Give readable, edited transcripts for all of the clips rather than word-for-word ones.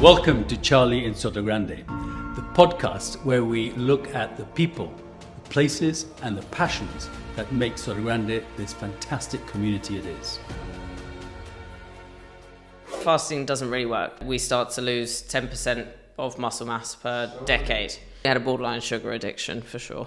Welcome to Charlie in Sotogrande, the podcast where we look at the people, the places and the passions that make Sotogrande this fantastic community it is. Fasting doesn't really work. We start to lose 10% of muscle mass per decade. We had a borderline sugar addiction for sure.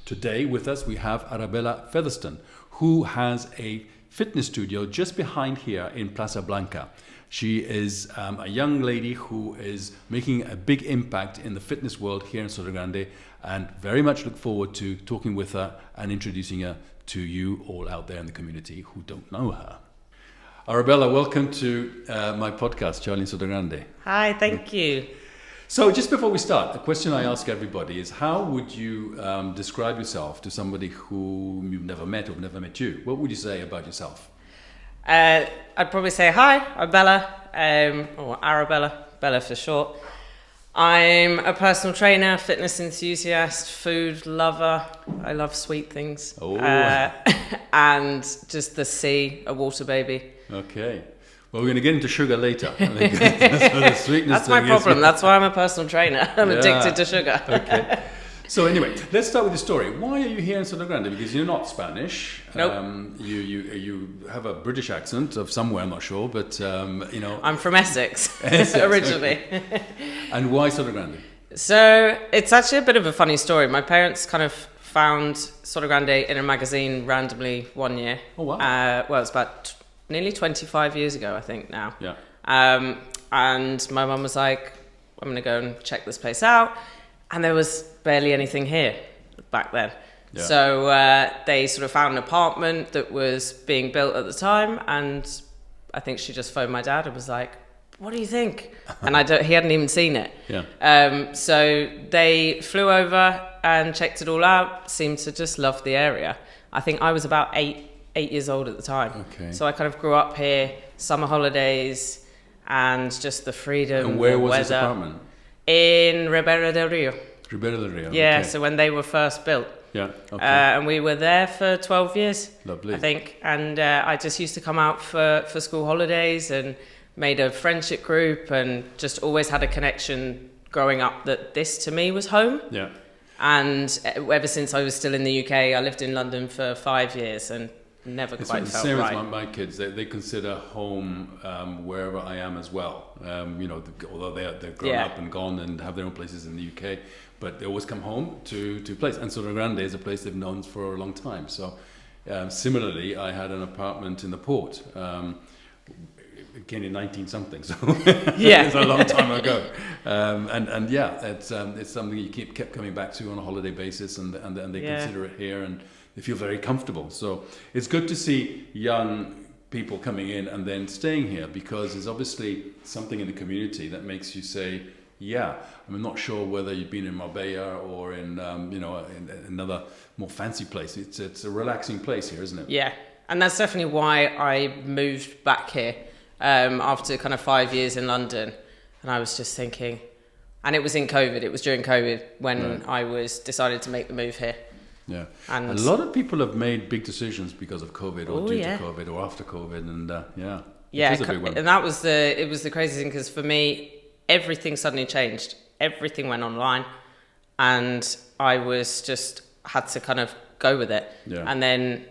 Today with us we have Arabella Featherstone, who has a fitness studio just behind here in Plaza Blanca. She is a young lady who is making a big impact in the fitness world here in Sotogrande, and very much look forward to talking with her and introducing her to you all out there in the community who don't know her. Arabella, welcome to my podcast, Charlie in Sotogrande. Hi, thank you. So just before we start, a question I ask everybody is, how would you describe yourself to somebody who you've never met or never met you? What would you say about yourself? I'd probably say, hi, I'm Bella, or Arabella, Bella for short. I'm a personal trainer, fitness enthusiast, food lover. I love sweet things. Oh. And just the sea, a water baby. Okay. Well, we're going to get into sugar later. I think the sweetness That's my problem. That's why I'm a personal trainer. I'm addicted to sugar. Okay. So anyway, let's start with the story. Why are you here in Sotogrande? Because you're not Spanish. Nope. You have a British accent of somewhere, I'm not sure, but you know. I'm from Essex, Essex originally. Okay. And why Sotogrande? So it's actually a bit of a funny story. My parents kind of found Sotogrande in a magazine randomly one year. Oh wow. Well, it's about nearly 25 years ago, I think now. Yeah. And my mum was like, I'm going to go and check this place out. And there was barely anything here back then. Yeah. So they sort of found an apartment that was being built at the time. And I think she just phoned my dad and was like, what do you think? And he hadn't even seen it. Yeah. So they flew over and checked it all out, seemed to just love the area. I think I was about eight years old at the time. Okay. So I kind of grew up here, summer holidays, and just the freedom. And where the was weather. this apartment? In Ribera del Rio. Ribera del Rio. Yeah, okay. so when they were first built. Yeah. Okay. And we were there for 12 years. Lovely. I think. And I just used to come out for school holidays and made a friendship group and just always had a connection growing up that this to me was home. Yeah. And ever since I was still in the UK, I lived in London for 5 years and never quite felt same right. as my kids. They consider home wherever I am as well. You know, although they're grown up and gone and have their own places in the UK, but they always come home to place. And Sotogrande is a place they've known for a long time. So similarly, I had an apartment in the port. Again in 19 something, so it's a long time ago, and yeah, it's something you kept coming back to on a holiday basis, and they consider it here, and they feel very comfortable. So it's good to see young people coming in and then staying here, because there's obviously something in the community that makes you say, yeah. I'm not sure whether you've been in Marbella or in in another more fancy place. It's a relaxing place here, isn't it? Yeah, and that's definitely why I moved back here. After kind of 5 years in London, and I was just thinking, and it was during COVID when I decided to make the move here. Yeah, and a lot of people have made big decisions because of COVID or due to COVID or after COVID, and it is a big one. And it was the crazy thing, because for me, everything suddenly changed. Everything went online, and I had to kind of go with it. Yeah. And then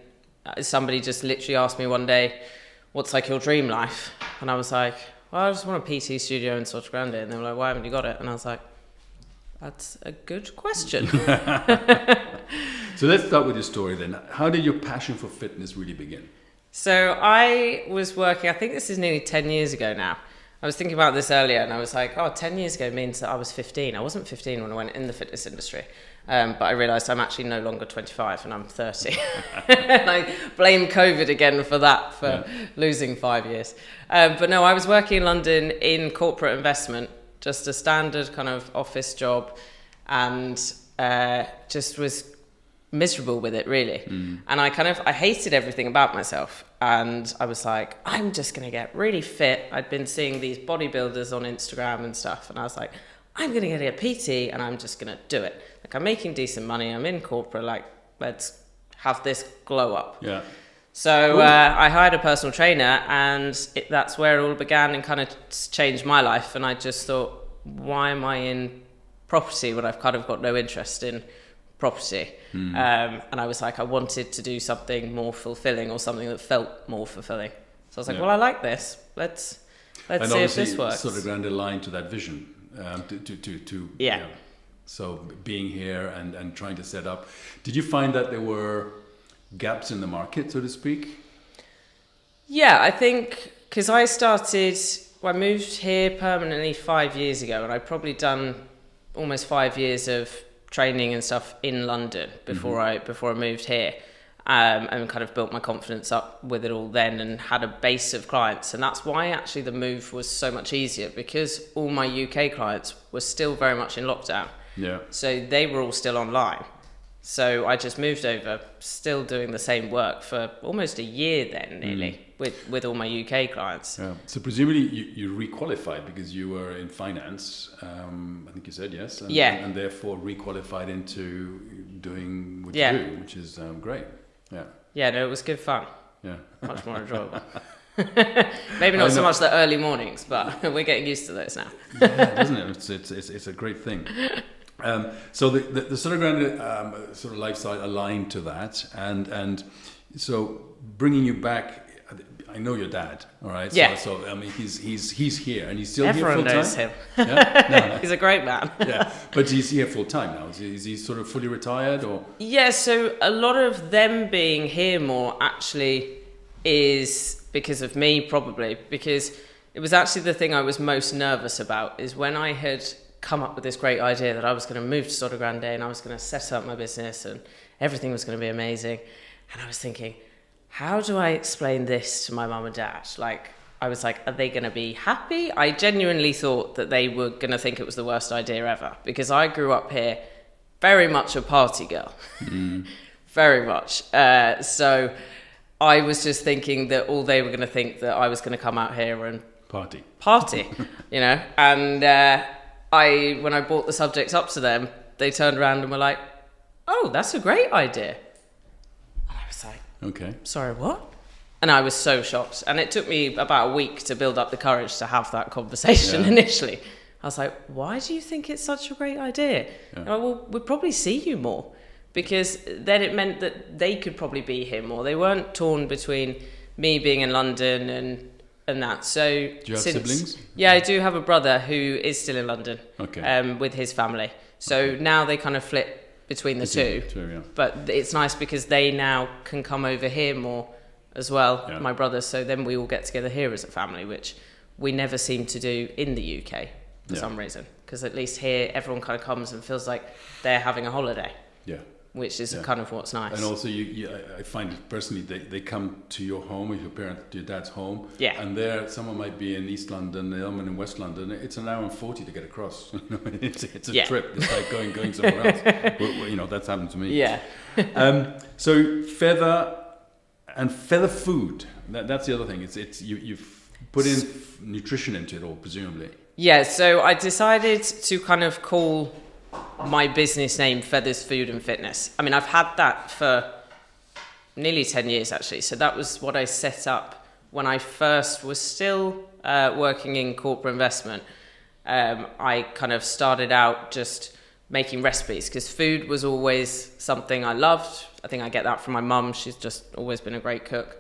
somebody just literally asked me one day, what's like your dream life? And I was like, well, I just want a PT studio in Sotogrande. And they were like, why haven't you got it? And I was like, that's a good question. So let's start with your story then. How did your passion for fitness really begin? So I was working, I think this is nearly 10 years ago now. I was thinking about this earlier, and I was like, 10 years ago means that I was 15. I wasn't 15 when I went in the fitness industry. But I realised I'm actually no longer 25 and I'm 30. And I blame COVID again for that, for losing 5 years. But no, I was working in London in corporate investment, just a standard kind of office job, and just was miserable with it, really. And I hated everything about myself. And I was like, I'm just going to get really fit. I'd been seeing these bodybuilders on Instagram and stuff. And I was like, I'm going to get a PT and I'm just going to do it. Like, I'm making decent money. I'm in corporate. Like, let's have this glow up. Yeah. So I hired a personal trainer, and that's where it all began and kind of changed my life. And I just thought, why am I in property when I've kind of got no interest in property? And I was like, I wanted to do something more fulfilling, or something that felt more fulfilling. So I was like, well, I like this. Let's see if this works. Sotogrande aligned to that vision. So being here and trying to set up. Did you find that there were gaps in the market, so to speak? Yeah, I think because I moved here permanently 5 years ago, and I'd probably done almost 5 years of training and stuff in London before I moved here, and kind of built my confidence up with it all then, and had a base of clients. And that's why actually the move was so much easier, because all my UK clients were still very much in lockdown. Yeah. So they were all still online. So I just moved over, still doing the same work for almost a year then, nearly, with all my UK clients. Yeah. So presumably you requalified because you were in finance, I think you said, yes? And therefore requalified into doing what you do, which is great. Yeah. Yeah, no, it was good fun. Yeah. Much more enjoyable. Maybe not so much the early mornings, but we're getting used to those now. Yeah, doesn't it? It's a great thing. So the Sotogrande sort of lifestyle aligned to that, and so bringing you back. I know your dad, all right? Yeah. So I mean, he's here, and he's still Everyone here full time. knows him. Yeah? No. He's a great man. Yeah, but he's here full time now. Is he sort of fully retired, or? Yeah. So a lot of them being here more actually is because of me, probably, because it was actually the thing I was most nervous about, is when I had come up with this great idea that I was going to move to Sotogrande and I was going to set up my business and everything was going to be amazing. And I was thinking, how do I explain this to my mum and dad? Like, I was like, are they going to be happy? I genuinely thought that they were going to think it was the worst idea ever, because I grew up here very much a party girl. Very much. So I was just thinking that all they were going to think that I was going to come out here and party, you know. And when I brought the subject up to them, they turned around and were like, oh, that's a great idea. And I was like, okay, sorry, what? And I was so shocked. And it took me about a week to build up the courage to have that conversation initially. I was like, why do you think it's such a great idea? Yeah. Well, we'd probably see you more, because then it meant that they could probably be here more. They weren't torn between me being in London and that. So do you have siblings? Yeah, I do have a brother who is still in London, with his family. So now they kind of flip between the two. But it's nice because they now can come over here more as well, my brothers. So then we all get together here as a family, which we never seem to do in the UK for some reason. Because at least here, everyone kind of comes and feels like they're having a holiday. Yeah. Which is kind of what's nice. And also, I find it personally, they come to your home, with your dad's home. Yeah. And there, someone might be in East London, the other one in West London. It's an hour and 40 to get across. It's a trip. It's like going somewhere else. That's happened to me. Yeah. So feather food. That's the other thing. It's you've put in nutrition into it all, presumably. Yeah. So I decided to kind of call my business name Feathers Food and Fitness. I mean, I've had that for nearly 10 years actually. So that was what I set up when I first was still working in corporate investment. I kind of started out just making recipes, because food was always something I loved. I think I get that from my mum. She's just always been a great cook.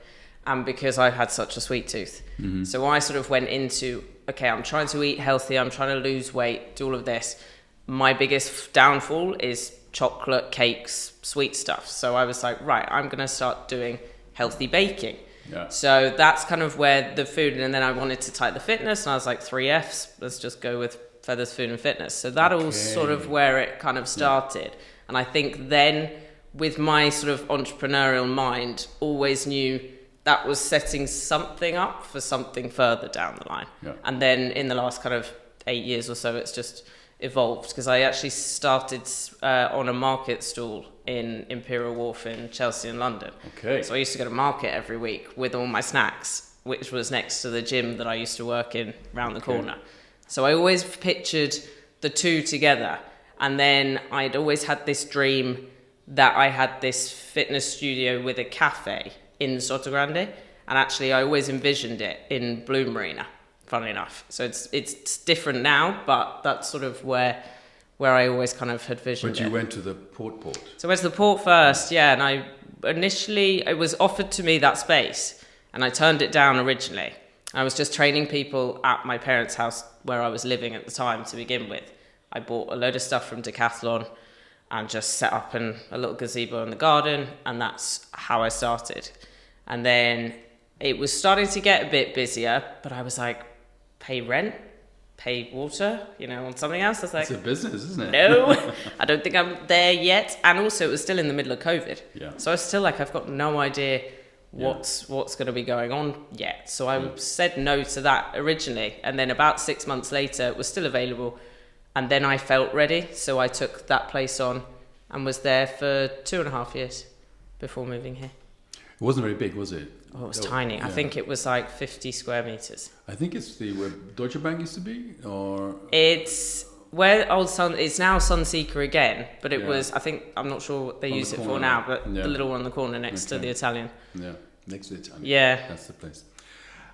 And because I had such a sweet tooth. Mm-hmm. So I sort of went into, okay, I'm trying to eat healthy. I'm trying to lose weight, do all of this. My biggest downfall is chocolate, cakes, sweet stuff. So I was like, right, I'm going to start doing healthy baking. Yeah. So that's kind of where the food, and then I wanted to type the fitness, and I was like, 3 Fs, let's just go with Feathers, Food and Fitness. So that all sort of where it kind of started. Yeah. And I think then with my sort of entrepreneurial mind, always knew that was setting something up for something further down the line. Yeah. And then in the last kind of 8 years or so, it's just evolved, because I actually started on a market stall in Imperial Wharf in Chelsea in London. Okay. So I used to go to market every week with all my snacks, which was next to the gym that I used to work in round the corner. So I always pictured the two together. And then I'd always had this dream that I had this fitness studio with a cafe in Sotogrande, and actually I always envisioned it in Bloom Marina, funnily enough. So it's different now, but that's sort of where I always kind of had visioned it. But you went to the port. So I went to the port first, yeah, and it was offered to me that space, and I turned it down originally. I was just training people at my parents' house where I was living at the time to begin with. I bought a load of stuff from Decathlon and just set up a little gazebo in the garden, and that's how I started. And then it was starting to get a bit busier, but I was like, pay rent, pay water, on something else. I was like, it's a business, isn't it? No, I don't think I'm there yet. And also it was still in the middle of COVID. Yeah. So I was still like, I've got no idea what's going to be going on yet. So I said no to that originally. And then about 6 months later, it was still available. And then I felt ready. So I took that place on and was there for 2.5 years before moving here. It wasn't very big, was it? Oh, it was tiny. Yeah. I think it was like 50 square meters. I think it's where Deutsche Bank used to be, or... It's where it's now Sunseeker again, but it was, I'm not sure what they use it for now, but the little one on the corner next to the Italian. Yeah, next to the Italian. Yeah. That's the place.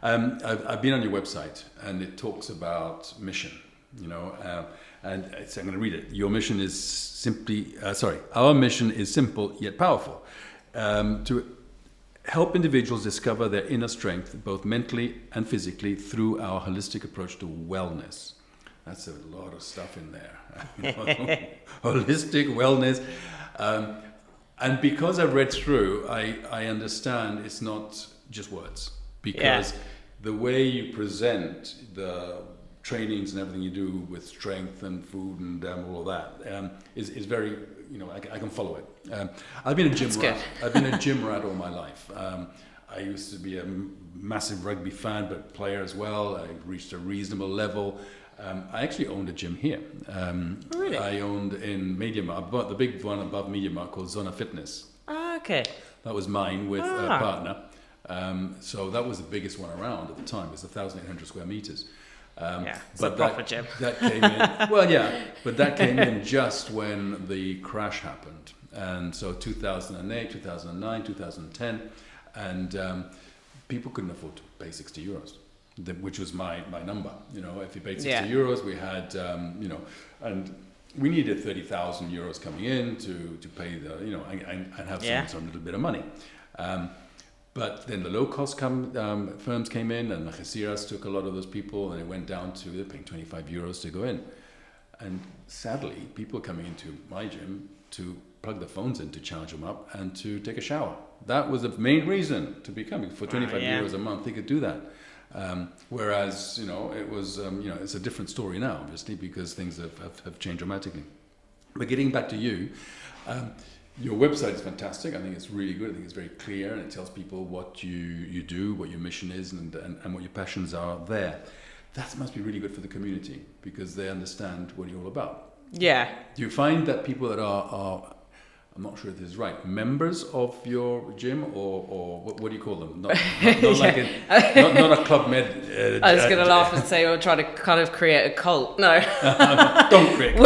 I've been on your website, and it talks about mission, and I'm going to read it. Your mission is our mission is simple yet powerful. To help individuals discover their inner strength, both mentally and physically, through our holistic approach to wellness. That's a lot of stuff in there. Holistic wellness. And because I've read through, I understand it's not just words. Because the way you present the trainings and everything you do with strength and food and all of that is very, I can follow it. I've been a gym rat. I've been a gym rat all my life. I used to be a massive rugby fan, but player as well. I reached a reasonable level. I actually owned a gym here. Really? I owned in MediaMarkt, the big one above MediaMarkt called Zona Fitness. Ah, okay. That was mine with a partner. So that was the biggest one around at the time. It was 1,800 square meters. It's a proper gym. That came in. But that came in just when the crash happened, and so 2008, 2009, 2010, and people couldn't afford to pay €60, which was my number. If you paid €60, we had and we needed €30,000 coming in to pay the and have some little bit of money. But then the low-cost firms came in, and Algeciras took a lot of those people, and it went down to they're paying €25 to go in. And sadly, people coming into my gym to plug their phones in to charge them up and to take a shower. That was the main reason to be coming. For €25 a month, they could do that. Whereas, it was, it's a different story now, obviously, because things have changed dramatically. But getting back to you, your website is fantastic. I think it's really good. I think it's very clear, and it tells people what you do, what your mission is, and what your passions are there. That must be really good for the community, because they understand what you're all about. Yeah. Do you find that people that are I'm not sure if this is right, members of your gym, or what do you call them? Not a Club Med. I was going to laugh and say we're trying to kind of create a cult. No. Don't create.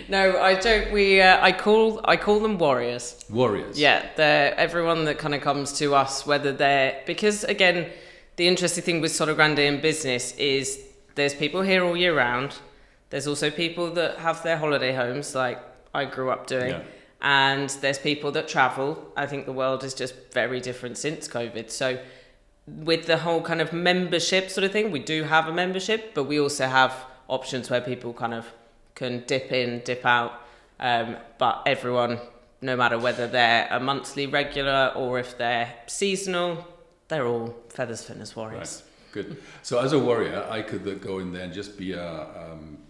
No, I don't. I call them warriors. Warriors. Yeah, they're everyone that kind of comes to us, whether because again, the interesting thing with Sotogrande in business is there's people here all year round. There's also people that have their holiday homes, like I grew up doing. Yeah. And there's people that travel. I think the world is just very different since COVID. So with the whole kind of membership sort of thing, we do have a membership, but we also have options where people kind of can dip in, dip out. But everyone, no matter whether they're a monthly regular or if they're seasonal, they're all Feathers Fitness warriors. Right. Good. So as a warrior, I could go in there and just be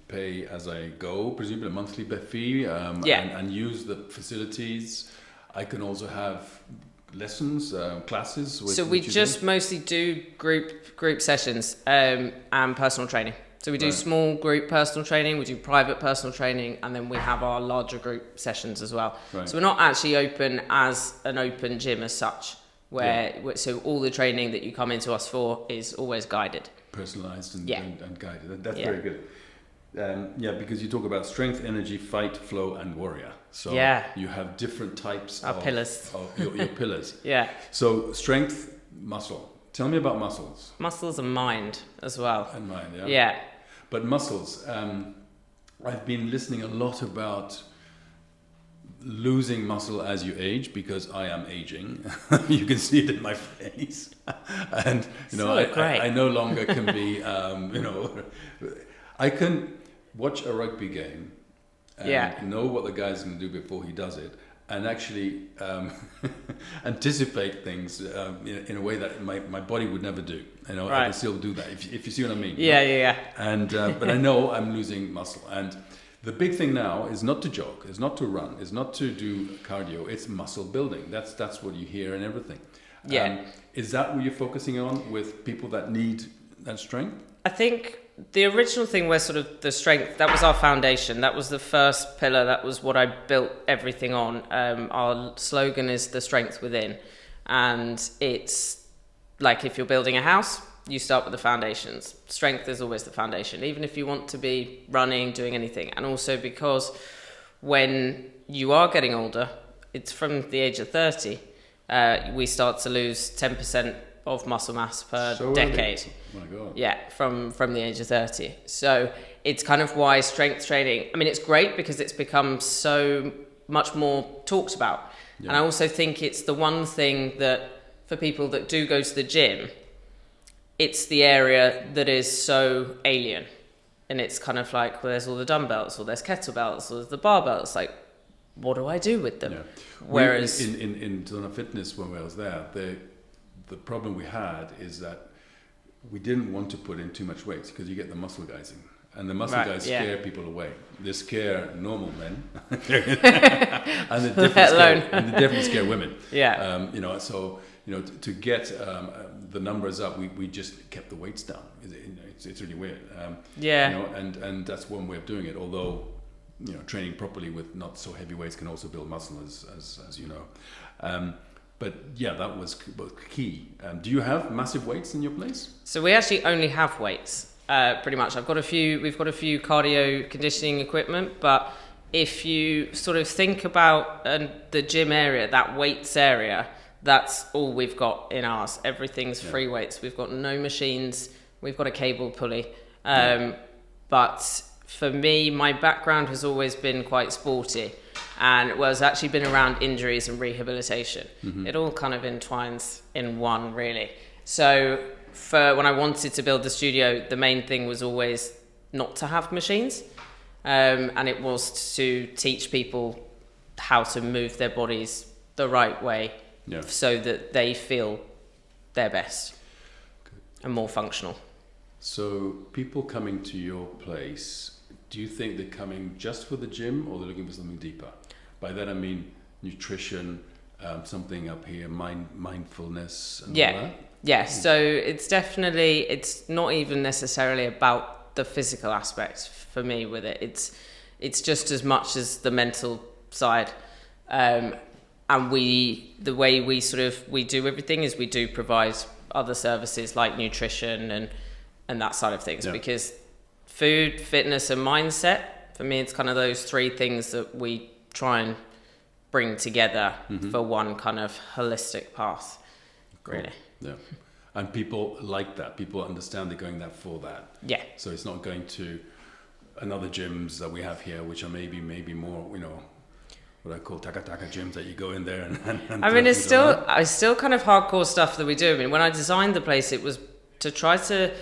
pay as I go, presumably a monthly fee, and use the facilities. I can also have lessons, classes. So we just mostly do group sessions and personal training. So we do small group personal training, we do private personal training, and then we have our larger group sessions as well. Right. So we're not actually open as an open gym as such. So all the training that you come into us for is always guided, personalized and guided. That's very good. Because you talk about strength, energy, fight, flow, and warrior. So you have different types of pillars. Of your pillars. Yeah. So strength, muscle. Tell me about muscles. Muscles and mind as well. And mind, yeah. Yeah. But muscles, I've been listening a lot about losing muscle as you age, because I am aging. You can see it in my face. And, I no longer can be, I can watch a rugby game and know what the guy's going to do before he does it, and actually anticipate things in a way that my body would never do. I can still do that, if you see what I mean. Yeah. And but I know I'm losing muscle. And the big thing now is not to jog, is not to run, is not to do cardio. It's muscle building. That's what you hear and everything. Yeah. Is that what you're focusing on with people that need that strength? I think the original thing was sort of the strength. That was our foundation. That was the first pillar. That was what I built everything on. Our slogan is the strength within. And it's like if you're building a house, you start with the foundations. Strength is always the foundation, even if you want to be running, doing anything. And also because when you are getting older, it's from the age of 30, we start to lose 10% of muscle mass per decade. Oh my God. Yeah, from the age of 30. So it's kind of why strength training, I mean, it's great because it's become so much more talked about. Yeah. And I also think it's the one thing that for people that do go to the gym, it's the area that is so alien. And it's kind of like, well, there's all the dumbbells, or there's kettlebells, or there's the barbells. Like, what do I do with them? Yeah. Whereas in Zona Fitness, when I was there, the problem we had is that we didn't want to put in too much weight, because you get the muscle guys in. And the muscle guys scare people away. They scare normal men, and they definitely scare women. Yeah. To get the numbers up, we just kept the weights down. It's really weird. And that's one way of doing it. Although, training properly with not so heavy weights can also build muscle, as you know. But yeah, that was key. Do you have massive weights in your place? So we actually only have weights. Pretty much. We've got a few cardio conditioning equipment, but if you sort of think about the gym area, that weights area, that's all we've got in ours. Everything's free weights. We've got no machines. We've got a cable pulley. But for me, my background has always been quite sporty, and has actually been around injuries and rehabilitation. Mm-hmm. It all kind of entwines in one, really. So for when I wanted to build the studio, the main thing was always not to have machines. And it was to teach people how to move their bodies the right way so that they feel their best and more functional. So people coming to your place, do you think they're coming just for the gym, or they're looking for something deeper? By that I mean nutrition, something up here, mindfulness and all that? Yeah, so it's not even necessarily about the physical aspect for me with it. It's just as much as the mental side. And the way we do everything is we do provide other services like nutrition and that side of things, because food, fitness and mindset, for me, it's kind of those three things that we try and bring together for one kind of holistic path, really. Yeah. And people like that. People understand they're going there for that. Yeah. So it's not going to another gyms that we have here, which are maybe more, what I call taka-taka gyms that you go in there and I mean, it's still kind of hardcore stuff that we do. I mean, when I designed the place, it was to try to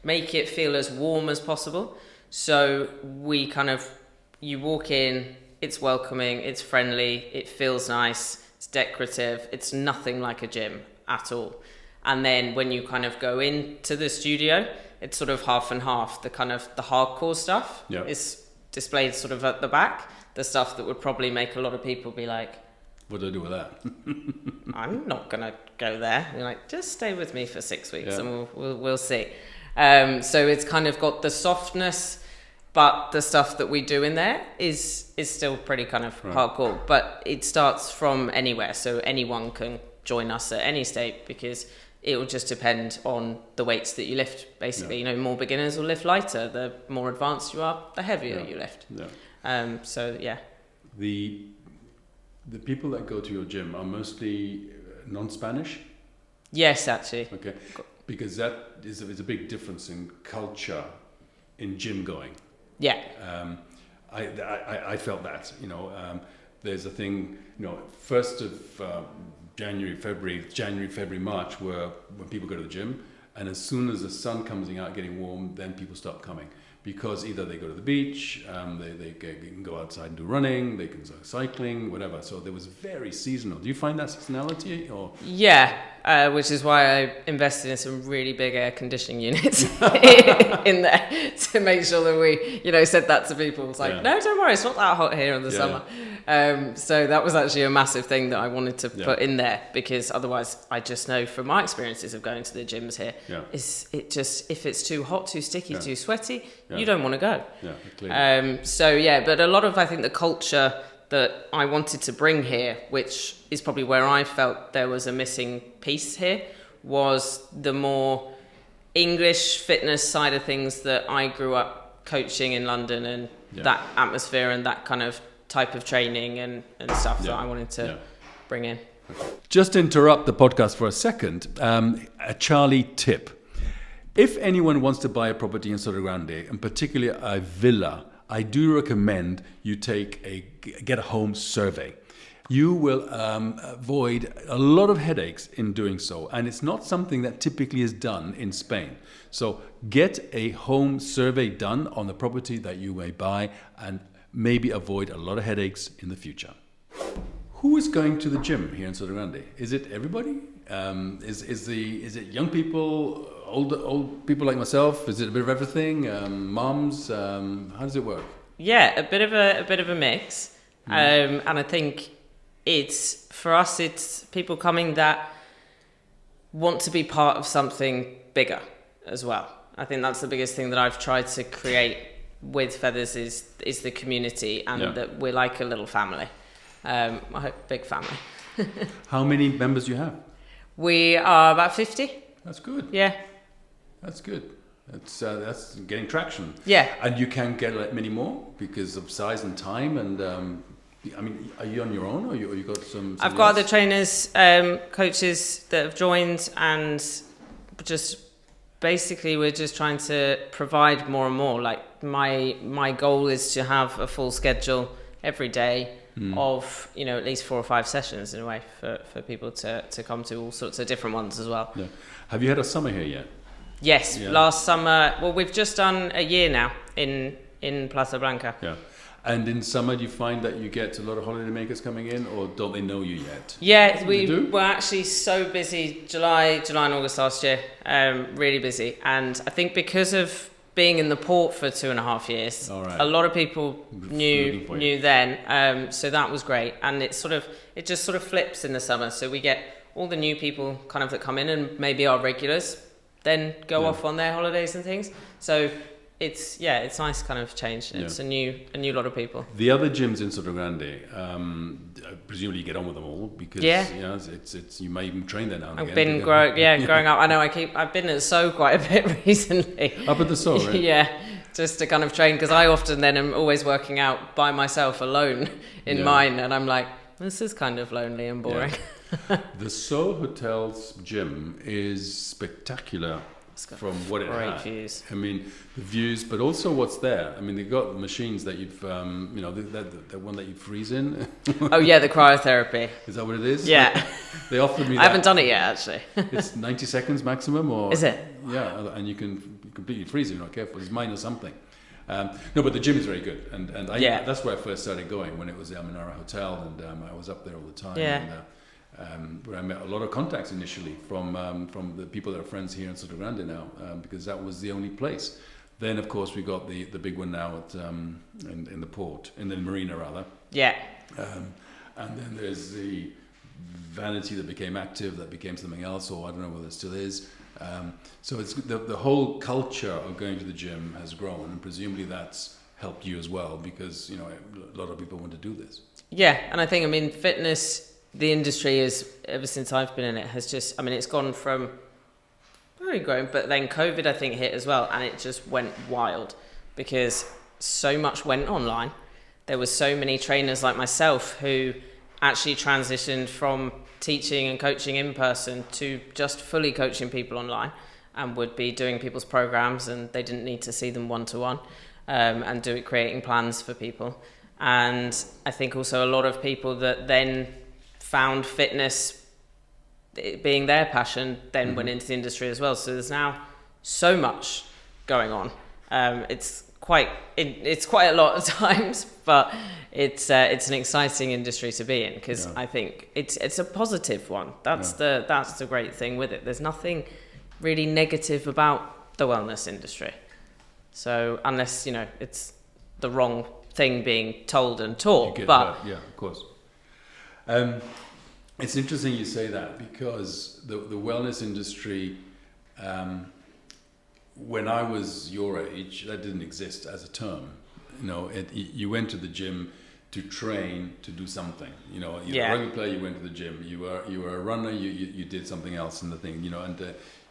make it feel as warm as possible. So we you walk in, it's welcoming, it's friendly, it feels nice, it's decorative, it's nothing like a gym at all. And then when you kind of go into the studio, it's sort of half and half. The kind of the hardcore stuff is displayed sort of at the back. The stuff that would probably make a lot of people be like, what do I do with that? I'm not going to go there. You're like, just stay with me for 6 weeks and we'll see. So it's kind of got the softness, but the stuff that we do in there is still pretty kind of hardcore. But it starts from anywhere, so anyone can join us at any state, because it will just depend on the weights that you lift, basically. Yeah. You know, more beginners will lift lighter. The more advanced you are, the heavier you lift. Yeah. So, yeah. The people that go to your gym are mostly non-Spanish? Yes, actually. Okay. Because that is a big difference in culture in gym going. Yeah. I felt that, you know, there's a thing, you know, 1st of January, February, March, when people go to the gym, and as soon as the sun comes out getting warm, then people stop coming. Because either they go to the beach, they can go outside and do running, they can go cycling, whatever. So there was very seasonal. Do you find that seasonality? Or? Yeah, which is why I invested in some really big air conditioning units in there to make sure that we, you know, said that to people. It's like, no, don't worry, it's not that hot here in the summer. So that was actually a massive thing that I wanted to put in there, because otherwise I just know from my experiences of going to the gyms here, if it's too hot, too sticky, too sweaty, you don't want to go. But a lot of, I think, the culture that I wanted to bring here, which is probably where I felt there was a missing piece here, was the more English fitness side of things that I grew up coaching in London, and that atmosphere and that kind of type of training and stuff that I wanted to bring in. Just to interrupt the podcast for a second, a Charlie tip. If anyone wants to buy a property in Sotogrande, and particularly a villa, I do recommend you get a home survey. You will avoid a lot of headaches in doing so, and it's not something that typically is done in Spain. So get a home survey done on the property that you may buy, and maybe avoid a lot of headaches in the future. Who is going to the gym here in Sotogrande? Is it everybody? Is it young people, old people like myself? Is it a bit of everything? Moms? How does it work? Yeah, a bit of a mix. And I think for us it's people coming that want to be part of something bigger as well. I think that's the biggest thing that I've tried to create with Feathers is the community, and that we're like a little family. I hope big family. How many members do you have? We are about 50. That's good. Yeah. That's good. That's getting traction. Yeah. And you can get like many more because of size and time. And I mean, are you on your own, or you got some? I've got other trainers, coaches that have joined, and just basically we're just trying to provide more and more. Like my goal is to have a full schedule every day of, you know, at least 4 or 5 sessions in a way for people to come to, all sorts of different ones as well. Yeah. Have you had a summer here yet? Yes, last summer. Well, we've just done a year now in Plaza Blanca. Yeah. And in summer, do you find that you get a lot of holiday makers coming in, or don't they know you yet? Yeah, we were actually so busy July and August last year, really busy. And I think because of being in the port for 2.5 years, a lot of people knew then. So that was great. And it just sort of flips in the summer. So we get all the new people kind of that come in, and maybe our regulars then go off on their holidays and things. So it's nice kind of change. It's a new lot of people. The other gyms in Sotogrande, presumably you get on with them all because you know, it's you may even train there now and I've again. been growing up. I know I've been at So quite a bit recently. Up at the So, right? Yeah, just to kind of train, because I often then am always working out by myself alone in mine, and I'm like, this is kind of lonely and boring. Yeah. The So Hotel's gym is spectacular from what it had. Views. I mean, the views, but also what's there. I mean, they've got the machines that you've, you know, the one that you freeze in. Oh yeah, the cryotherapy. Is that what it is? Yeah. They offered me that. I haven't done it yet, actually. It's 90 seconds maximum, or is it? Yeah, and you can completely freeze if you're not careful. It's minus something. No, but the gym is very good, and that's where I first started going, when it was the Almenara Hotel, and I was up there all the time. Yeah. And, where I met a lot of contacts initially from the people that are friends here in Sotogrande now, because that was the only place. Then, of course, we got the big one now at in the port, in the marina rather. Yeah. And then there's the Vanity that became Active, that became something else, or I don't know whether it still is. So it's the whole culture of going to the gym has grown, and presumably that's helped you as well, because, you know, a lot of people want to do this. Yeah, and I think, fitness, the industry is, ever since I've been in it, has just, it's gone from already growing, but then COVID, I think, hit as well, and it just went wild because so much went online. There was so many trainers like myself who actually transitioned from teaching and coaching in person to just fully coaching people online, and would be doing people's programs, and they didn't need to see them one-to-one, and creating plans for people. And I think also a lot of people that then found fitness being their passion then went into the industry as well. So there's now so much going on. It's quite a lot of times, but it's an exciting industry to be in, because I think it's a positive one. That's the great thing with it. There's nothing really negative about the wellness industry. So unless, it's the wrong thing being told and taught. But yeah, of course. It's interesting you say that, because the wellness industry, when I was your age, that didn't exist as a term. You went to the gym to train, to do something. You're a rugby player, you went to the gym. You were a runner, you did something else in the thing.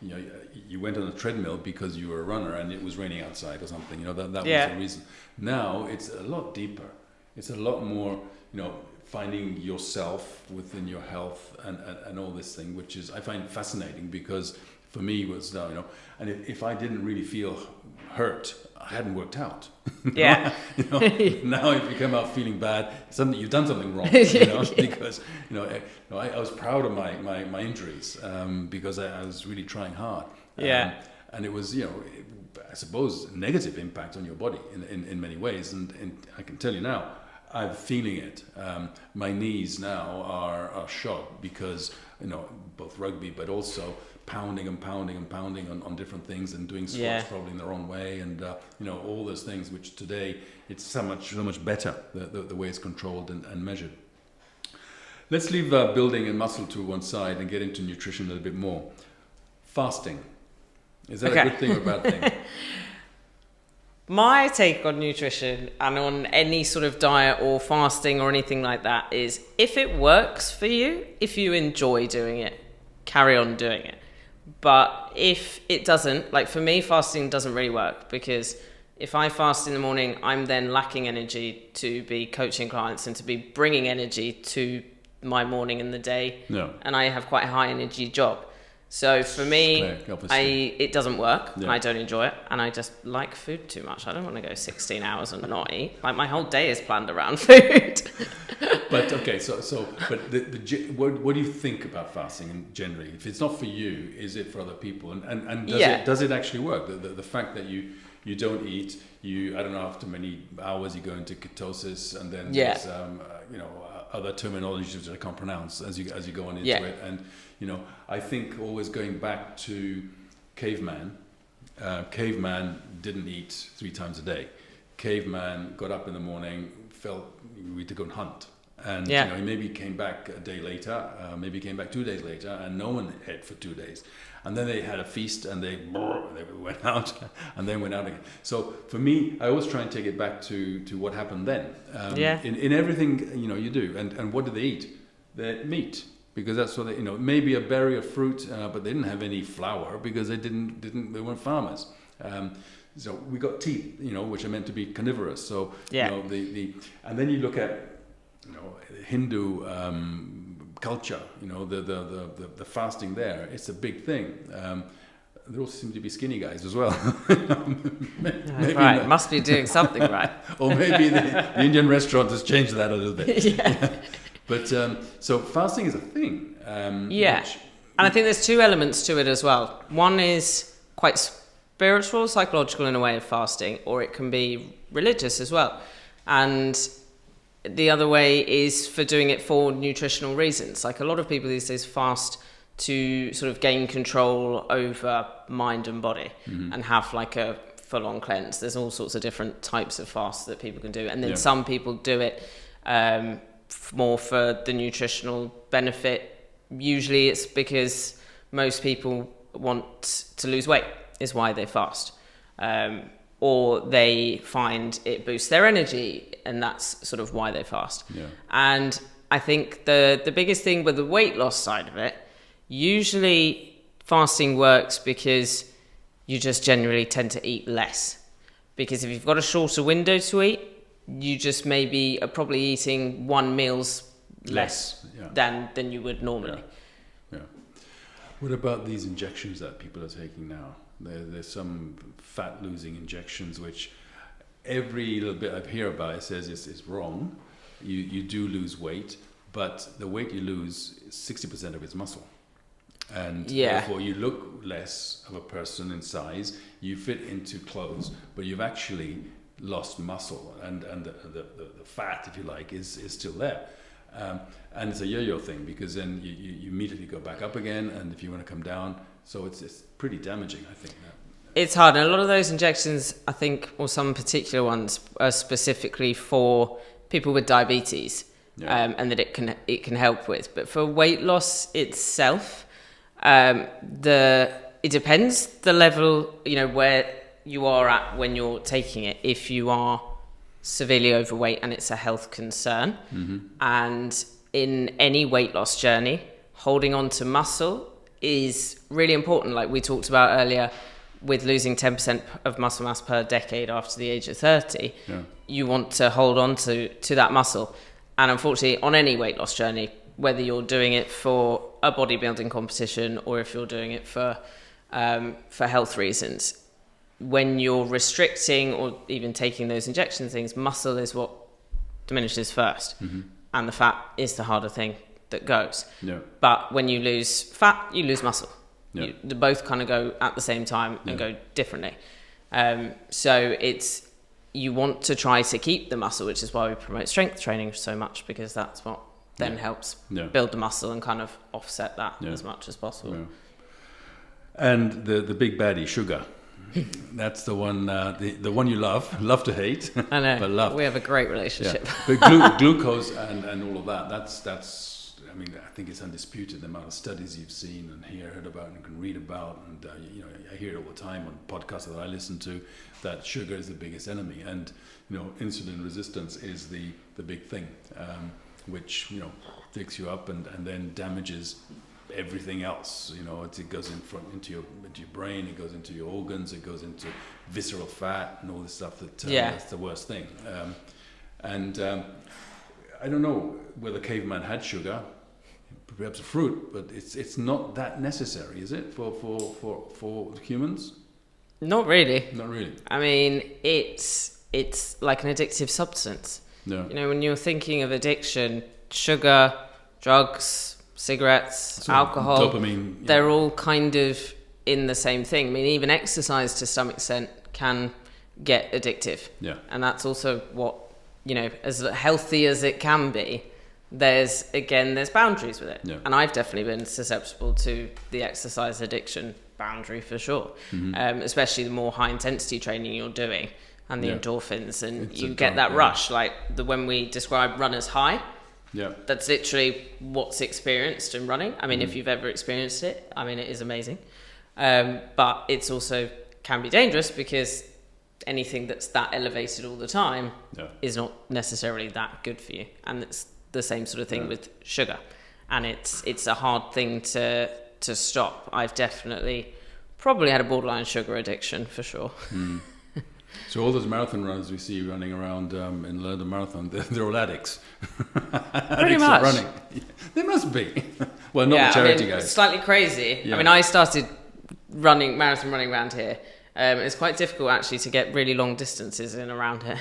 You went on a treadmill because you were a runner and it was raining outside or something. That was the reason. Now it's a lot deeper. It's a lot more, finding yourself within your health and all this thing, which is, I find fascinating, because for me was, and if I didn't really feel hurt, I hadn't worked out. Yeah. Now if you come out feeling bad, you've done something wrong. Because I was proud of my injuries, because I was really trying hard. And it was, I suppose, negative impact on your body in many ways. And I can tell you now, I'm feeling it. My knees now are shot because, both rugby, but also pounding on different things, and doing squats probably in the wrong way, and all those things, which today it's so much better, the way it's controlled and measured. Let's leave building and muscle to one side and get into nutrition a little bit more. Fasting. Is that a good thing or a bad thing? My take on nutrition and on any sort of diet or fasting or anything like that is, if it works for you, if you enjoy doing it, carry on doing it. But if it doesn't, like for me, fasting doesn't really work, because if I fast in the morning, I'm then lacking energy to be coaching clients and to be bringing energy to my morning and the day. Yeah. And I have quite a high energy job. So for me, it doesn't work. Yeah. I don't enjoy it, and I just like food too much. I don't want to go 16 hours and not eat. Like, my whole day is planned around food. But okay, but what do you think about fasting generally? If it's not for you, is it for other people? And does it actually work? The fact that you don't eat, I don't know, after many hours you go into ketosis, and then there's other terminologies which I can't pronounce as you go on into it. And I think always going back to caveman. Caveman didn't eat 3 times a day. Caveman got up in the morning, felt we had to go and hunt. And he maybe came back a day later, maybe came back 2 days later, and no one ate for 2 days. And then they had a feast, and they went out, and then went out again. So for me, I always try and take it back to what happened then. In everything you do. And what did they eat? They ate meat, because that's what they, maybe a berry of fruit, but they didn't have any flour because they weren't farmers. So we got teeth, which are meant to be carnivorous. So and then you look at Hindu culture, the fasting there, it's a big thing. There also seem to be skinny guys as well. Maybe right, must be doing something right. Or maybe the Indian restaurant has changed that a little bit. But so fasting is a thing. And I think there's 2 elements to it as well. One is quite spiritual, psychological in a way of fasting, or it can be religious as well. And the other way is for doing it for nutritional reasons. Like, a lot of people these days fast to sort of gain control over mind and body, and have like a full-on cleanse. There's all sorts of different types of fasts that people can do. And then some people do it more for the nutritional benefit. Usually it's because most people want to lose weight is why they fast. Or they find it boosts their energy, and that's sort of why they fast. Yeah. And I think the biggest thing with the weight loss side of it, usually fasting works because you just generally tend to eat less. Because if you've got a shorter window to eat, you just maybe are probably eating one meal's less than you would normally. Yeah. What about these injections that people are taking now? There's some fat-losing injections which every little bit I hear about it says it's wrong. You do lose weight, but the weight you lose, 60% of it's muscle. And therefore you look less of a person in size, you fit into clothes, but you've actually lost muscle, and the fat, if you like, is still there. And it's a yo-yo thing, because then you immediately go back up again, and if you want to come down, so it's pretty damaging, I think. It's hard, and a lot of those injections, I think, or some particular ones, are specifically for people with diabetes, and that it can help with. But for weight loss itself, it depends the level, where you are at when you're taking it. If you are severely overweight and it's a health concern, and in any weight loss journey, holding on to muscle is really important. Like we talked about earlier, with losing 10% of muscle mass per decade after the age of 30, you want to hold on to that muscle. And unfortunately, on any weight loss journey, whether you're doing it for a bodybuilding competition or if you're doing it for health reasons, when you're restricting or even taking those injection things, muscle is what diminishes first, and the fat is the harder thing that goes. But when you lose fat, you lose muscle. They both kind of go at the same time and go differently. So you want to try to keep the muscle, which is why we promote strength training so much, because that's what then helps build the muscle and kind of offset that as much as possible. And the big baddie, sugar. That's the one, the one you love to hate. I know, but love. We have a great relationship. But glucose and all of that, that's. I mean, I think it's undisputed the amount of studies you've seen and heard about and can read about, and I hear it all the time on podcasts that I listen to, that sugar is the biggest enemy, and insulin resistance is the big thing, which takes you up and then damages everything else. It goes into your brain, it goes into your organs, it goes into visceral fat and all this stuff. That's the worst thing. I don't know whether caveman had sugar, perhaps a fruit, but it's not that necessary, is it, for humans? Not really. Not really. I mean, it's like an addictive substance. When you're thinking of addiction, sugar, drugs, cigarettes, alcohol, dopamine, they're all kind of in the same thing. I mean, even exercise to some extent can get addictive. And that's also what, as healthy as it can be, there's boundaries with it. And I've definitely been susceptible to the exercise addiction boundary for sure. Especially the more high intensity training you're doing and the endorphins, and you get that rush, like when we describe runner's high. That's literally what's experienced in running. I mean, if you've ever experienced it, I mean, it is amazing. But it's also can be dangerous, because anything that's that elevated all the time is not necessarily that good for you. And it's the same sort of thing with sugar. And it's a hard thing to stop. I've definitely probably had a borderline sugar addiction for sure. So all those marathon runners we see running around in London Marathon, they're all addicts. Pretty much. Running. They must be. Well, not the charity guys. It's slightly crazy. I mean, I started marathon running around here. It's quite difficult actually to get really long distances in around here.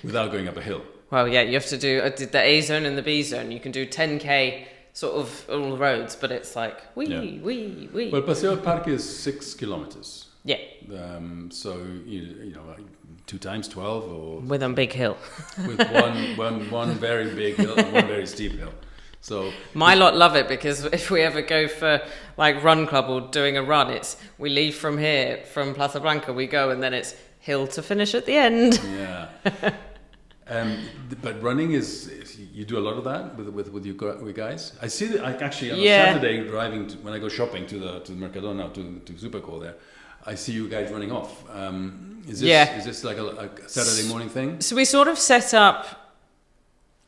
Without going up a hill. Well, yeah, you have to do. I did the A zone and the B zone. You can do 10k sort of all the roads, but it's like wee. Well, Paseo Parque is 6 kilometers. Yeah. So 2 times 12, or with a big hill. With one very big hill and one very steep hill. So my lot love it, because if we ever go for like run club or doing a run, we leave from here, from Plaza Blanca, we go, and then it's hill to finish at the end. Yeah. But running is you do a lot of that with you guys. I see that actually on a Saturday driving when I go shopping to the Mercadona to Supercore there. I see you guys running off. Is this like a Saturday morning thing? So we sort of set up.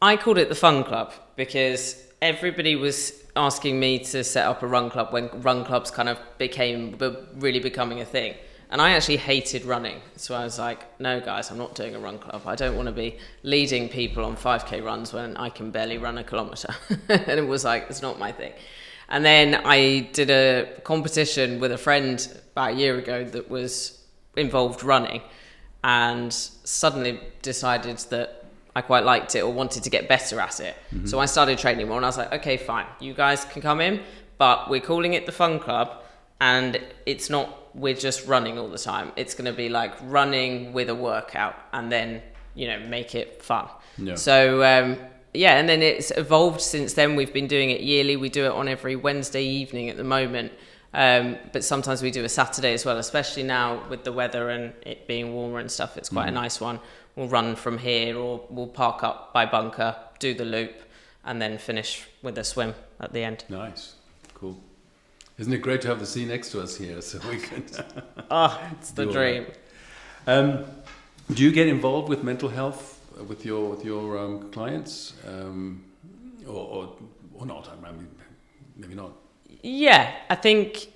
I called it the fun club, because everybody was asking me to set up a run club when run clubs kind of really becoming a thing. And I actually hated running. So I was like, no, guys, I'm not doing a run club. I don't want to be leading people on 5K runs when I can barely run a kilometre. And it was like, it's not my thing. And then I did a competition with a friend about a year ago that involved running, and suddenly decided that I quite liked it or wanted to get better at it. Mm-hmm. So I started training more, and I was like, okay, fine. You guys can come in, but we're calling it the Fun Club, and it's not we're just running all the time. It's going to be like running with a workout, and then, make it fun. Yeah. So, and then it's evolved since then. We've been doing it yearly. We do it on every Wednesday evening at the moment. But sometimes we do a Saturday as well, especially now with the weather and it being warmer and stuff. It's quite a nice one. We'll run from here, or we'll park up by Bunker, do the loop, and then finish with a swim at the end. Nice. Cool. Isn't it great to have the sea next to us here, so we can... it's the dream. Do you get involved with mental health with your clients, or not? I mean, maybe not. Yeah, I think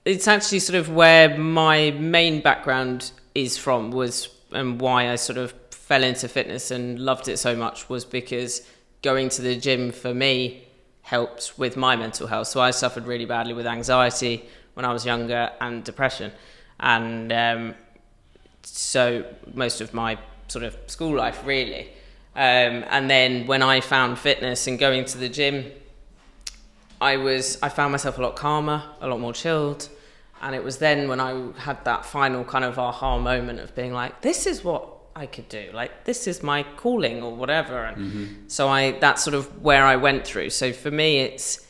it's actually sort of where my main background is from, and why I sort of fell into fitness and loved it so much was because going to the gym for me helped with my mental health. So I suffered really badly with anxiety when I was younger and depression. And so most of my sort of school life, really. And then when I found fitness and going to the gym, I found myself a lot calmer, a lot more chilled. And it was then when I had that final kind of aha moment of being like, this is what I could do. Like, this is my calling or whatever. And so that's sort of where I went through. So for me, it's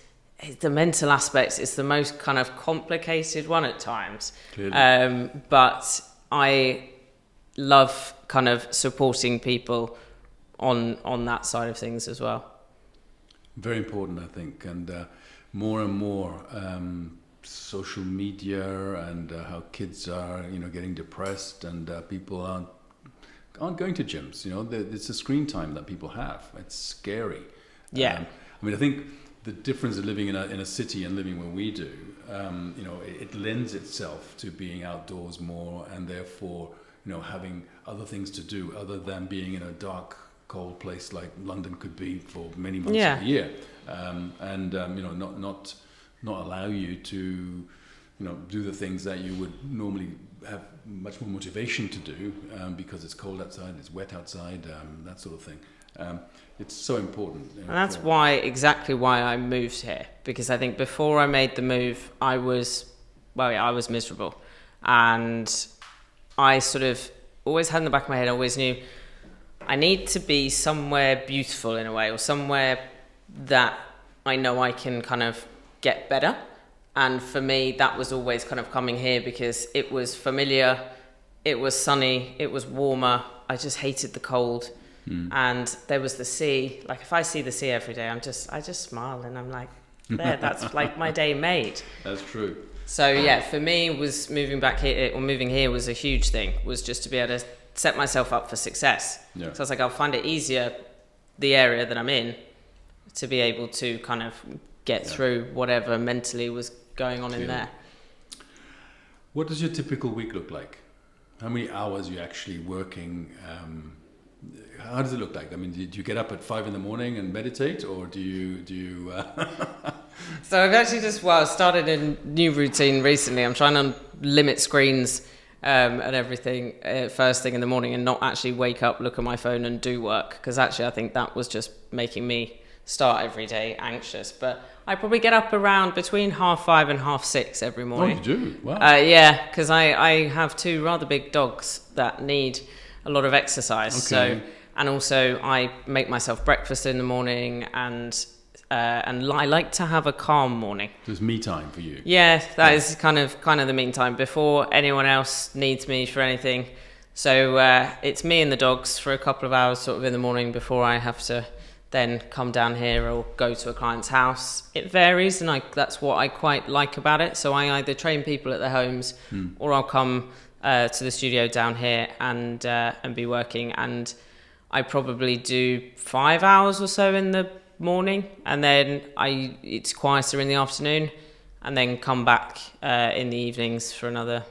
the mental aspects. It's the most kind of complicated one at times. But I love kind of supporting people on that side of things as well. Very important, I think. And more and more social media and how kids are, getting depressed, and people aren't going to gyms. It's the screen time that people have. It's scary. Yeah. I think the difference of living in a city and living where we do, it lends itself to being outdoors more, and therefore, having other things to do other than being in a dark, cold place like London could be for many months of the year, not allow you to, do the things that you would normally have much more motivation to do, because it's cold outside, it's wet outside, that sort of thing. It's so important. And that's exactly why I moved here, because I think before I made the move, I was miserable, and I sort of always had in the back of my head, I always knew I need to be somewhere beautiful in a way, or somewhere that I know I can kind of get better. And for me, that was always kind of coming here because it was familiar, it was sunny, it was warmer. I just hated the cold. And there was the sea. Like, if I see the sea every day, I just smile, and I'm like, there, that's like my day made. That's true. So yeah, for me, was moving here was a huge thing, was just to be able to set myself up for success. Yeah. So I was like, I'll find it easier, the area that I'm in, to be able to kind of get through whatever mentally was going on in there. What does your typical week look like? How many hours are you actually working? How does it look like? I mean, do you get up at 5 a.m. and meditate, or do you? So I've actually started a new routine recently. I'm trying to limit screens and everything first thing in the morning, and not actually wake up, look at my phone, and do work, because actually I think that was just making me start every day anxious. But I probably get up around between 5:30 and 6:30 every morning. Oh, you do? Wow. Yeah, because I have 2 rather big dogs that need a lot of exercise. Okay. And also I make myself breakfast in the morning, and I like to have a calm morning. There's me time for you. Yeah, that is kind of the mean time before anyone else needs me for anything. So it's me and the dogs for a couple of hours sort of in the morning before I have to then come down here or go to a client's house. It varies, and that's what I quite like about it. So I either train people at their homes, or I'll come to the studio down here and be working. And I probably do 5 hours or so in the morning, and then it's quieter in the afternoon, and then come back in the evenings for another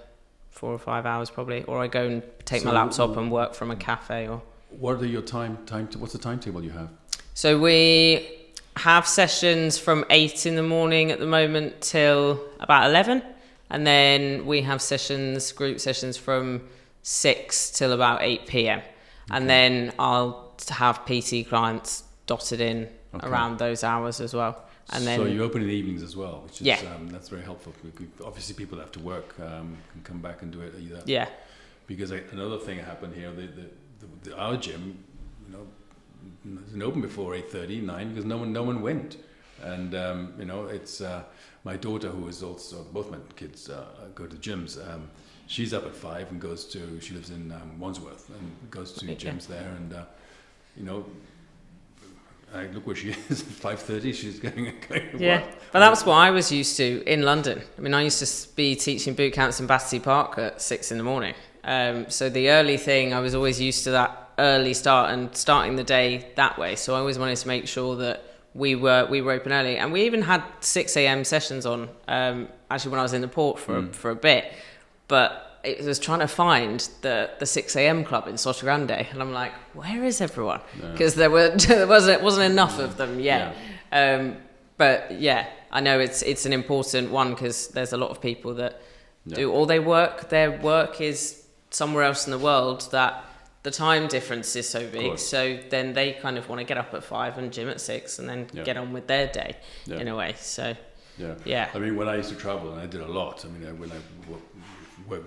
4 or 5 hours probably, or I go and take my laptop and work from a cafe. Or what are your what's the timetable you have? So we have sessions from 8 in the morning at the moment till about 11, and then we have group sessions from 6 till about 8 p.m. And then I'll have PT clients dotted in around those hours as well. And then, so you open in the evenings as well, which is that's very helpful. Obviously, people have to work, can come back and do it either. Yeah. Because another thing happened here, our gym, isn't open before 8:30, 9 because no one went, and it's my daughter, who is also, both my kids go to gyms. She's up at 5 and she lives in Wandsworth and goes to gyms there, and I look where she is at 5:30. She's going to work. But that was what I was used to in London. I mean, I used to be teaching boot camps in Battersea Park at 6 in the morning. So the early thing, I was always used to that early start and starting the day that way. So I always wanted to make sure that we were open early, and we even had 6 a.m. sessions on. Actually, when I was in the port for a bit, but it was trying to find the 6 a.m. club in Sotogrande, and I'm like, where is everyone? Because there wasn't enough of them yet. Yeah. But yeah, I know it's an important one because there's a lot of people that do all their work is somewhere else in the world, that the time difference is so big. So then they kind of want to get up at 5 and gym at 6 and then get on with their day in a way. So yeah. I mean, when I used to travel, and I did a lot. I mean, when I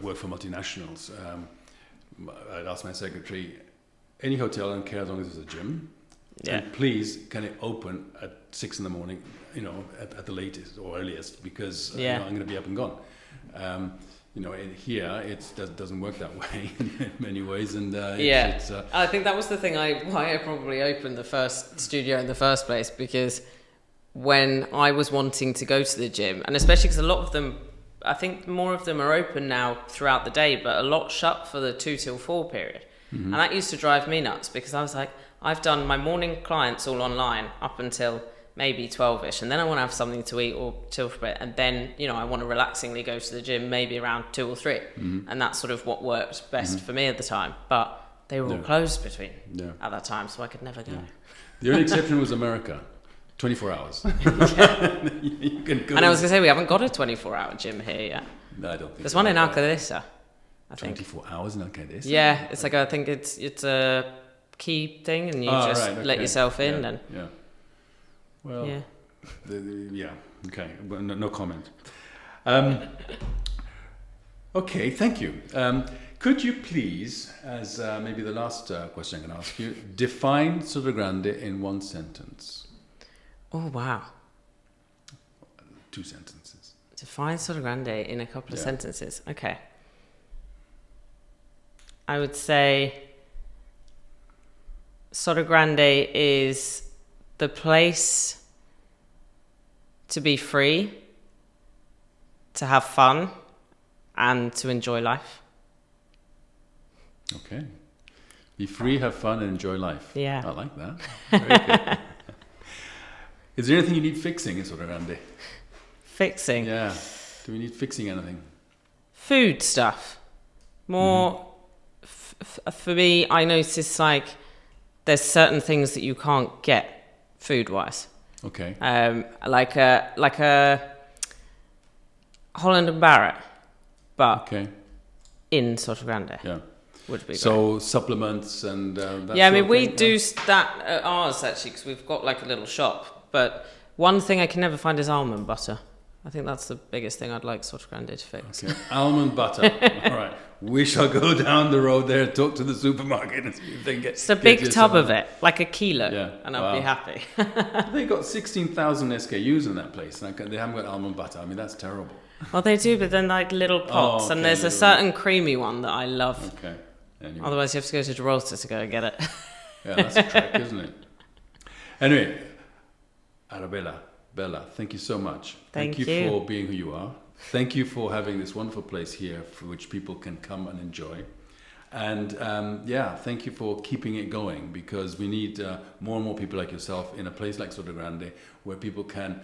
worked for multinationals, I'd ask my secretary, any hotel, I don't care as long as there's a gym. Yeah. And please, can it open at 6 in the morning, at the latest or earliest, because I'm going to be up and gone. In here, it doesn't work that way in many ways. And I think that was the thing why I probably opened the first studio in the first place, because when I was wanting to go to the gym, and especially because a lot of them, I think more of them are open now throughout the day, but a lot shut for the 2 till 4 period. Mm-hmm. And that used to drive me nuts, because I was like, I've done my morning clients all online up until maybe 12ish, and then I want to have something to eat or chill for a bit, and then I want to relaxingly go to the gym maybe around 2 or 3. Mm-hmm. And that's sort of what worked best for me at the time. But they were all closed between at that time, so I could never go. Yeah. The only exception was America. 24 hours. You can go. And I was going to say, we haven't got a 24-hour gym here yet. No, I don't think there's one in Alcalissa, I 24 hours in Alcalissa? Yeah, it's like, I think it's a key thing, and you let yourself in. And well, okay, no comment. Okay, thank you. Could you please, as maybe the last question I can ask you, define Sotogrande in one sentence? Oh, wow. 2 sentences. Define Sotogrande in a couple of sentences. Okay. I would say Sotogrande is the place to be free, to have fun, and to enjoy life. Okay. Be free, have fun, and enjoy life. Yeah. I like that. Very good. Is there anything you need fixing in Sotogrande? Fixing? Yeah. Do we need fixing anything? Food stuff. More, for me, I notice there's certain things that you can't get food-wise. Okay. Like a Holland and Barrett, but in Sotogrande. Yeah. Would be so great. Supplements and that I mean, we do that at ours, actually, because we've got a little shop. But one thing I can never find is almond butter. I think that's the biggest thing I'd like Sotogrande to fix. Okay. Almond butter. All right. We shall go down the road there, talk to the supermarket, and see if they can get. It's a big tub of it, like a kilo, and I'll be happy. They got 16,000 SKUs in that place, and they haven't got almond butter. I mean, that's terrible. Well, they do, but then little pots, and there's a certain creamy one that I love. Okay. Anyway. Otherwise, you have to go to Gibraltar to go and get it. Yeah, that's a trek, isn't it? Anyway, Arabella, Bella, thank you so much. Thank you for being who you are. Thank you for having this wonderful place here for which people can come and enjoy. And thank you for keeping it going, because we need more and more people like yourself in a place like Sotogrande, where people can,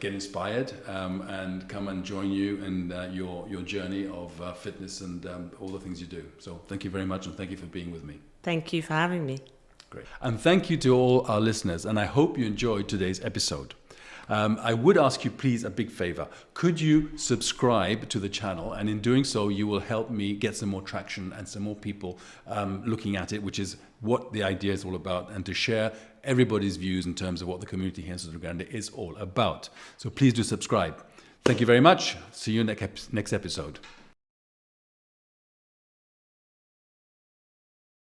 get inspired and come and join you in your journey of fitness and all the things you do. So thank you very much, and thank you for being with me. Thank you for having me. Great. And thank you to all our listeners, and I hope you enjoyed today's episode. I would ask you, please, a big favor. Could you subscribe to the channel? And in doing so, you will help me get some more traction and some more people looking at it, which is what the idea is all about, and to share everybody's views in terms of what the community here in Sotogrande is all about. So please do subscribe. Thank you very much. See you next episode.